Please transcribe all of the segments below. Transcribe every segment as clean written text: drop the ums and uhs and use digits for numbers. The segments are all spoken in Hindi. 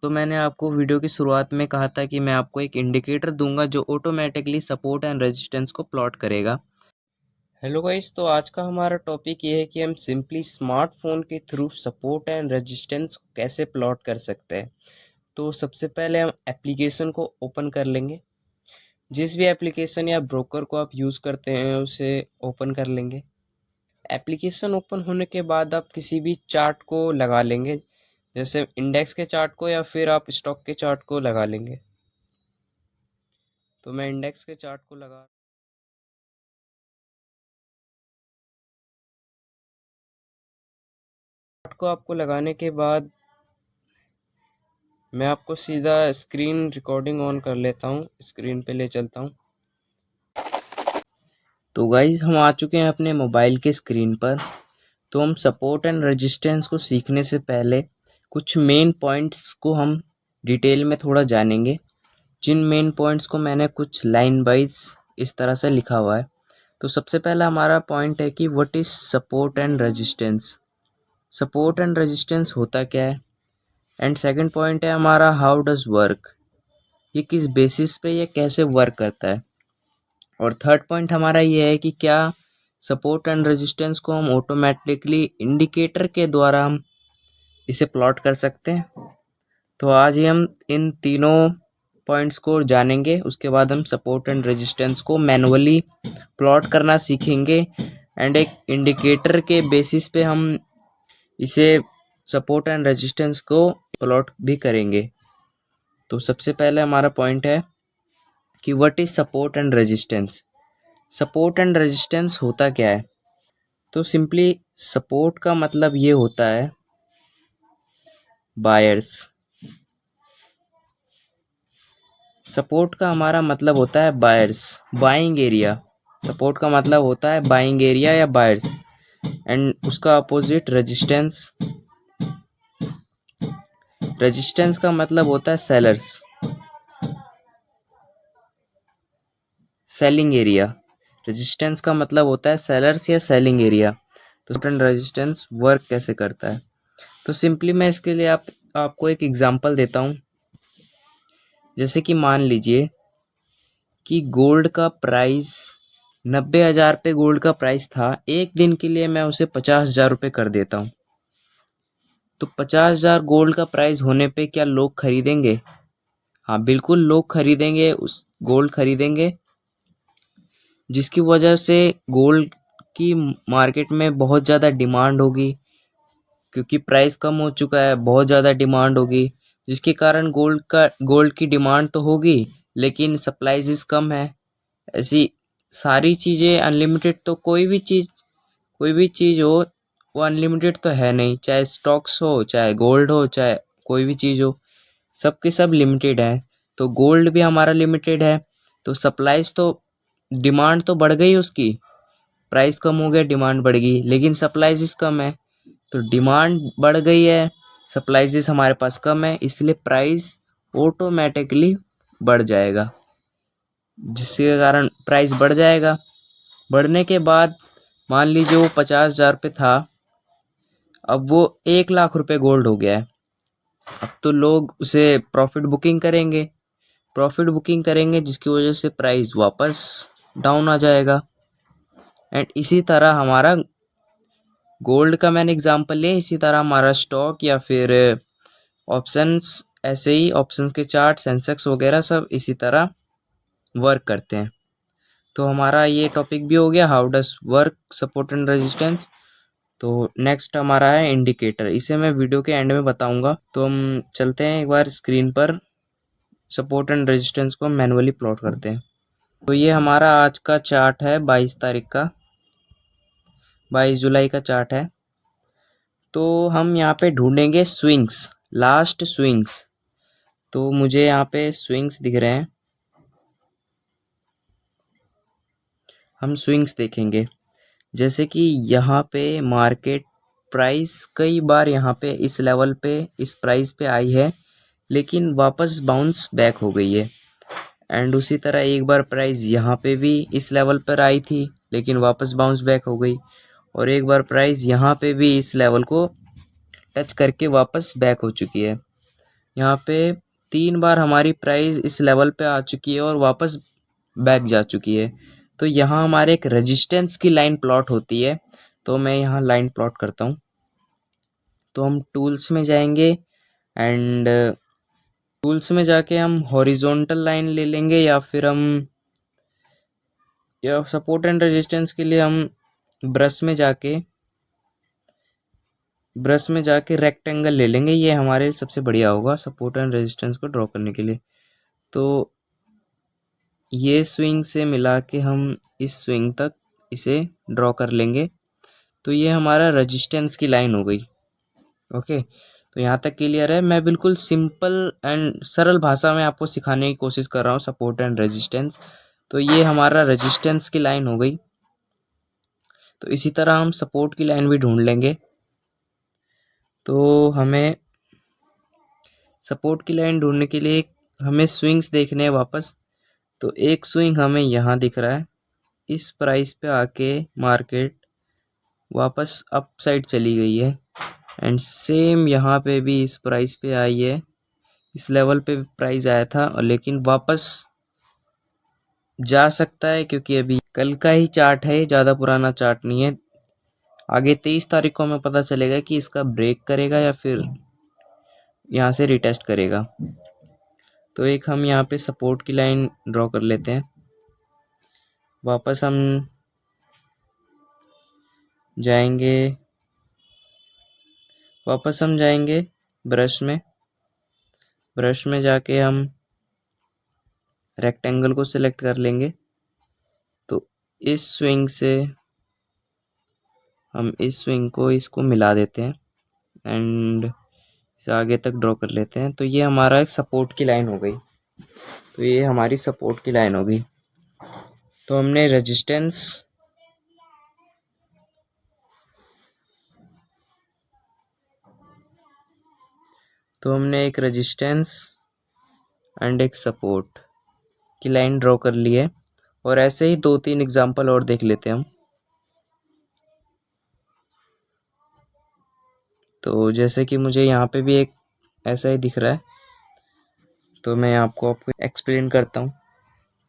तो मैंने आपको वीडियो की शुरुआत में कहा था कि मैं आपको एक इंडिकेटर दूंगा जो ऑटोमेटिकली सपोर्ट एंड रेजिस्टेंस को प्लॉट करेगा। हेलो गाइस, तो आज का हमारा टॉपिक ये है कि हम सिंपली स्मार्टफोन के थ्रू सपोर्ट एंड रेजिस्टेंस कैसे प्लॉट कर सकते हैं। तो सबसे पहले हम एप्लीकेशन को ओपन कर लेंगे। जिस भी एप्लीकेशन या ब्रोकर को आप यूज़ करते हैं उसे ओपन कर लेंगे। एप्लीकेशन ओपन होने के बाद आप किसी भी चार्ट को लगा लेंगे, जैसे इंडेक्स के चार्ट को या फिर आप स्टॉक के चार्ट को लगा लेंगे। तो मैं इंडेक्स के चार्ट को लगा चार्ट को आपको लगाने के बाद मैं आपको सीधा स्क्रीन रिकॉर्डिंग ऑन कर लेता हूँ, स्क्रीन पे ले चलता हूँ। तो गाइज हम आ चुके हैं अपने मोबाइल के स्क्रीन पर। तो हम सपोर्ट एंड रेजिस्टेंस को सीखने से पहले कुछ मेन पॉइंट्स को हम डिटेल में थोड़ा जानेंगे, जिन मेन पॉइंट्स को मैंने कुछ लाइन वाइज इस तरह से लिखा हुआ है। तो सबसे पहला हमारा पॉइंट है कि what is support and resistance. Support and resistance होता क्या है। एंड सेकंड पॉइंट है हमारा हाउ डज वर्क, ये किस बेसिस पे ये कैसे वर्क करता है। और थर्ड पॉइंट हमारा ये है कि क्या सपोर्ट एंड रेजिस्टेंस को हम ऑटोमेटिकली इंडिकेटर के द्वारा हम इसे प्लॉट कर सकते हैं। तो आज ही हम इन तीनों पॉइंट्स को जानेंगे, उसके बाद हम सपोर्ट एंड रेजिस्टेंस को मैनुअली प्लॉट करना सीखेंगे एंड एक इंडिकेटर के बेसिस पे हम इसे सपोर्ट एंड रेजिस्टेंस को प्लॉट भी करेंगे। तो सबसे पहले हमारा पॉइंट है कि what is support and resistance. Support and resistance होता क्या है। तो सिंपली सपोर्ट का मतलब ये होता है बायर्स। सपोर्ट का हमारा मतलब होता है बायर्स, बाइंग एरिया। सपोर्ट का मतलब होता है बाइंग एरिया या बायर्स। एंड उसका अपोजिट रेजिस्टेंस। रेजिस्टेंस का मतलब होता है सेलर्स, सेलिंग एरिया। रेजिस्टेंस का मतलब होता है सेलर्स या सेलिंग एरिया। तो सपोर्ट एंड रेजिस्टेंस वर्क कैसे करता है। तो सिंपली मैं इसके लिए आपको एक एग्जांपल देता हूँ। जैसे कि मान लीजिए कि गोल्ड का प्राइस 90,000 पे गोल्ड का प्राइस था। एक दिन के लिए मैं उसे 50,000 रुपये कर देता हूँ। तो 50,000 गोल्ड का प्राइस होने पे क्या लोग खरीदेंगे। हाँ बिल्कुल, लोग खरीदेंगे, उस गोल्ड खरीदेंगे, जिसकी वजह से गोल्ड की मार्केट में बहुत ज़्यादा डिमांड होगी। क्योंकि प्राइस कम हो चुका है, बहुत ज़्यादा डिमांड होगी, जिसके कारण गोल्ड की डिमांड तो होगी लेकिन सप्लाईज कम है। ऐसी सारी चीज़ें अनलिमिटेड, तो कोई भी चीज़ हो वो अनलिमिटेड तो है नहीं, चाहे स्टॉक्स हो, चाहे गोल्ड हो, चाहे कोई भी चीज़ हो, सबके सब लिमिटेड है। तो गोल्ड भी हमारा लिमिटेड है। तो सप्लाईज तो, डिमांड तो बढ़ गई उसकी, प्राइस कम हो गया, डिमांड बढ़ गई, लेकिन सप्लाईज कम है। तो डिमांड बढ़ गई है, सप्लाईज हमारे पास कम है, इसलिए प्राइस ऑटोमेटिकली बढ़ जाएगा, जिसके कारण प्राइस बढ़ जाएगा। बढ़ने के बाद मान लीजिए वो 50,000 पे था, अब वो 1 लाख रुपए गोल्ड हो गया है। अब तो लोग उसे प्रॉफिट बुकिंग करेंगे, जिसकी वजह से प्राइस वापस डाउन आ जाएगा। एंड इसी तरह हमारा गोल्ड का मैंने एग्जांपल लिया, इसी तरह हमारा स्टॉक या फिर ऑप्शंस, ऐसे ही ऑप्शंस के चार्ट, सेंसेक्स वगैरह सब इसी तरह वर्क करते हैं। तो हमारा ये टॉपिक भी हो गया, how does work support and resistance. तो नेक्स्ट हमारा है इंडिकेटर, इसे मैं वीडियो के एंड में बताऊंगा। तो हम चलते हैं एक बार स्क्रीन पर, सपोर्ट एंड रेजिस्टेंस को मैनुअली प्लॉट करते हैं। तो ये हमारा आज का चार्ट है, 22 तारीख का, 22 जुलाई का चार्ट है। तो हम यहाँ पे ढूंढेंगे स्विंग्स, लास्ट स्विंग्स। तो मुझे यहाँ पे स्विंग्स दिख रहे हैं, हम स्विंग्स देखेंगे। जैसे कि यहाँ पे मार्केट प्राइस कई बार यहाँ पे इस लेवल पे, इस प्राइस पे आई है, लेकिन वापस बाउंस बैक हो गई है। एंड उसी तरह एक बार प्राइस यहाँ पे भी इस लेवल पर आई थी, लेकिन वापस बाउंस बैक हो गई। और एक बार प्राइस यहाँ पे भी इस लेवल को टच करके वापस बैक हो चुकी है। यहाँ पे 3 बार हमारी प्राइस इस लेवल पे आ चुकी है और वापस बैक जा चुकी है। तो यहाँ हमारे एक रेजिस्टेंस की लाइन प्लॉट होती है। तो मैं यहाँ लाइन प्लॉट करता हूँ। तो हम टूल्स में जाएंगे एंड टूल्स में जाके हम हॉरिजॉन्टल लाइन ले लेंगे, या सपोर्ट एंड रेजिस्टेंस के लिए हम ब्रश में जाके रेक्टेंगल ले लेंगे। ये हमारे सबसे बढ़िया होगा सपोर्ट एंड रेजिस्टेंस को ड्रॉ करने के लिए। तो ये स्विंग से मिला के हम इस स्विंग तक इसे ड्रॉ कर लेंगे। तो ये हमारा रेजिस्टेंस की लाइन हो गई। ओके, तो यहाँ तक क्लियर है। मैं बिल्कुल सिंपल एंड सरल भाषा में आपको सिखाने की कोशिश कर रहा हूँ सपोर्ट एंड रेजिस्टेंस। तो ये हमारा रेजिस्टेंस की लाइन हो गई। तो इसी तरह हम सपोर्ट की लाइन भी ढूंढ लेंगे। तो हमें सपोर्ट की लाइन ढूंढने के लिए हमें स्विंग्स देखने हैं वापस। तो एक स्विंग हमें यहाँ दिख रहा है। इस प्राइस पे आके मार्केट वापस अप साइड चली गई है एंड सेम यहाँ पे भी इस प्राइस पे आई है। इस लेवल पे प्राइस आया था और लेकिन वापस जा सकता है क्योंकि अभी कल का ही चार्ट है, ज़्यादा पुराना चार्ट नहीं है। आगे 23 तारीख को हमें पता चलेगा कि इसका ब्रेक करेगा या फिर यहाँ से रिटेस्ट करेगा। तो एक हम यहाँ पे सपोर्ट की लाइन ड्रॉ कर लेते हैं। वापस हम जाएंगे ब्रश में जाके हम रेक्टेंगल को सिलेक्ट कर लेंगे। तो इस स्विंग से हम इस स्विंग को इसको मिला देते हैं एंड इसे आगे तक ड्रॉ कर लेते हैं। तो ये हमारा एक सपोर्ट की लाइन हो गई। तो ये हमारी सपोर्ट की लाइन हो गई। तो हमने रेजिस्टेंस एक रेजिस्टेंस एंड एक सपोर्ट की लाइन ड्रॉ कर ली है। और ऐसे ही 2-3 एग्जांपल और देख लेते हैं हम। तो जैसे कि मुझे यहाँ पे भी एक ऐसा ही दिख रहा है, तो मैं आपको एक्सप्लेन करता हूँ।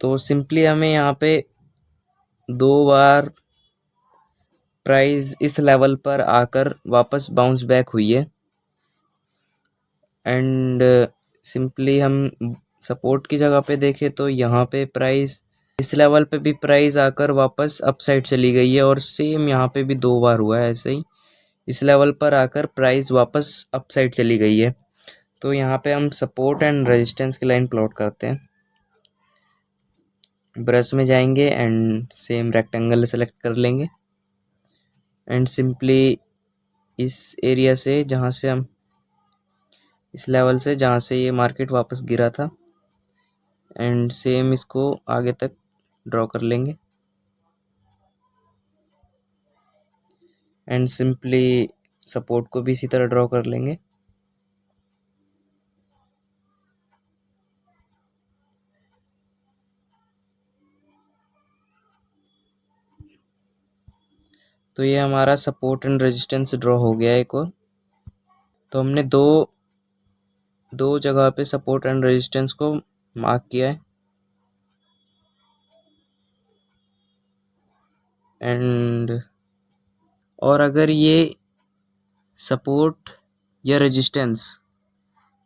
तो सिंपली हमें यहाँ पे 2 बार प्राइस इस लेवल पर आकर वापस बाउंस बैक हुई है एंड सिंपली हम सपोर्ट की जगह पे देखें तो यहाँ पे प्राइस इस लेवल पे भी प्राइस आकर वापस अप साइड चली गई है और सेम यहाँ पे भी 2 बार हुआ है ऐसे ही। इस लेवल पर आकर प्राइस वापस अप साइड चली गई है। तो यहाँ पे हम सपोर्ट एंड रेजिस्टेंस की लाइन प्लॉट करते हैं। ब्रश में जाएंगे एंड सेम रेक्टेंगल सेलेक्ट कर लेंगे एंड सिंपली इस एरिया से जहाँ से हम इस लेवल से जहाँ से ये मार्केट वापस गिरा था एंड सेम इसको आगे तक ड्रॉ कर लेंगे एंड सिंपली सपोर्ट को भी इसी तरह ड्रॉ कर लेंगे। तो ये हमारा सपोर्ट एंड रेजिस्टेंस ड्रॉ हो गया एक और। तो हमने दो जगह पे सपोर्ट एंड रेजिस्टेंस को मार्क किया है एंड और अगर ये सपोर्ट या रेजिस्टेंस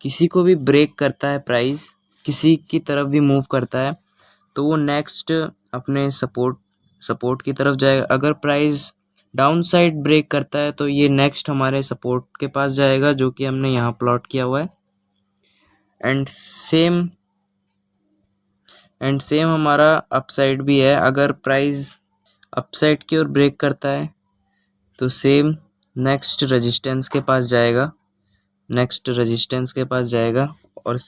किसी को भी ब्रेक करता है, प्राइस किसी की तरफ भी मूव करता है, तो वो नेक्स्ट अपने सपोर्ट की तरफ जाएगा। अगर प्राइस डाउन साइड ब्रेक करता है तो ये नेक्स्ट हमारे सपोर्ट के पास जाएगा जो कि हमने यहाँ प्लॉट किया हुआ है एंड सेम हमारा अपसाइड भी है। अगर प्राइस अपसाइड की ओर ब्रेक करता है तो सेम नेक्स्ट रेजिस्टेंस के पास जाएगा और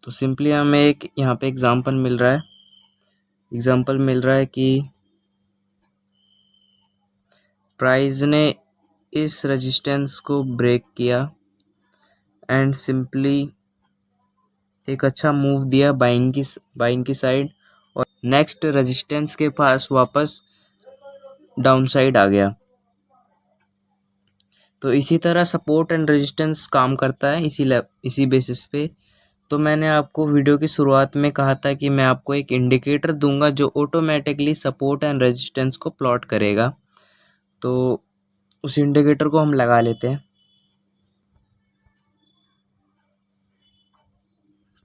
तो सिंपली हमें एक यहाँ पे एग्जांपल मिल रहा है कि प्राइस ने इस रेजिस्टेंस को ब्रेक किया एंड सिंपली एक अच्छा मूव दिया बाइंग की साइड और नेक्स्ट रेजिस्टेंस के पास वापस डाउन साइड आ गया। तो इसी तरह सपोर्ट एंड रेजिस्टेंस काम करता है इसी बेसिस पे। तो मैंने आपको वीडियो की शुरुआत में कहा था कि मैं आपको एक इंडिकेटर दूंगा जो ऑटोमेटिकली सपोर्ट एंड रेजिस्टेंस को प्लॉट करेगा। तो उस इंडिकेटर को हम लगा लेते हैं।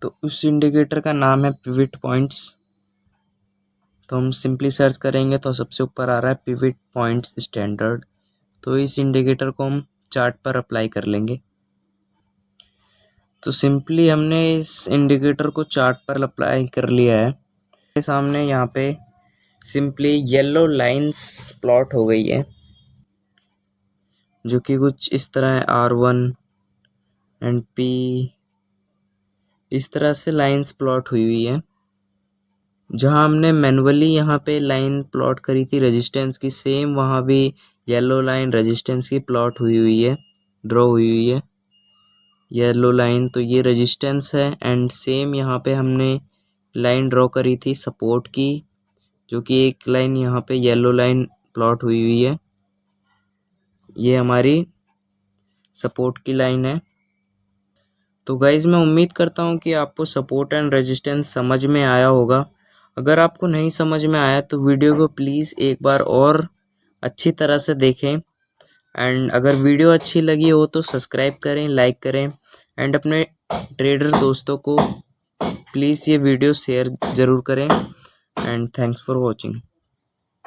तो उस इंडिकेटर का नाम है पिवट पॉइंट्स। तो हम सिंपली सर्च करेंगे तो सबसे ऊपर आ रहा है पिवट पॉइंट्स स्टैंडर्ड। तो इस इंडिकेटर को हम चार्ट पर अप्लाई कर लेंगे। तो सिंपली हमने इस इंडिकेटर को चार्ट पर अप्लाई कर लिया है। मेरे सामने यहाँ पे सिंपली येलो लाइंस प्लॉट हो गई है, जो कि कुछ इस तरह है, R1 एंड P, इस तरह से लाइंस प्लॉट हुई है। जहां हमने मैनुअली यहाँ पे लाइन प्लॉट करी थी रेजिस्टेंस की, सेम वहाँ भी येलो लाइन रेजिस्टेंस की प्लॉट हुई है, ड्रॉ हुई है येलो लाइन। तो ये रेजिस्टेंस है एंड सेम यहाँ पे हमने लाइन ड्रॉ करी थी सपोर्ट की, जो कि एक लाइन यहाँ पे येलो लाइन प्लॉट हुई है। ये हमारी सपोर्ट की लाइन है। तो गाइज मैं उम्मीद करता हूँ कि आपको सपोर्ट एंड रेजिस्टेंस समझ में आया होगा। अगर आपको नहीं समझ में आया तो वीडियो को प्लीज़ एक बार और अच्छी तरह से देखें। एंड अगर वीडियो अच्छी लगी हो तो सब्सक्राइब करें, लाइक करें एंड अपने ट्रेडर दोस्तों को प्लीज़ ये वीडियो शेयर ज़रूर करें। And thanks for watching.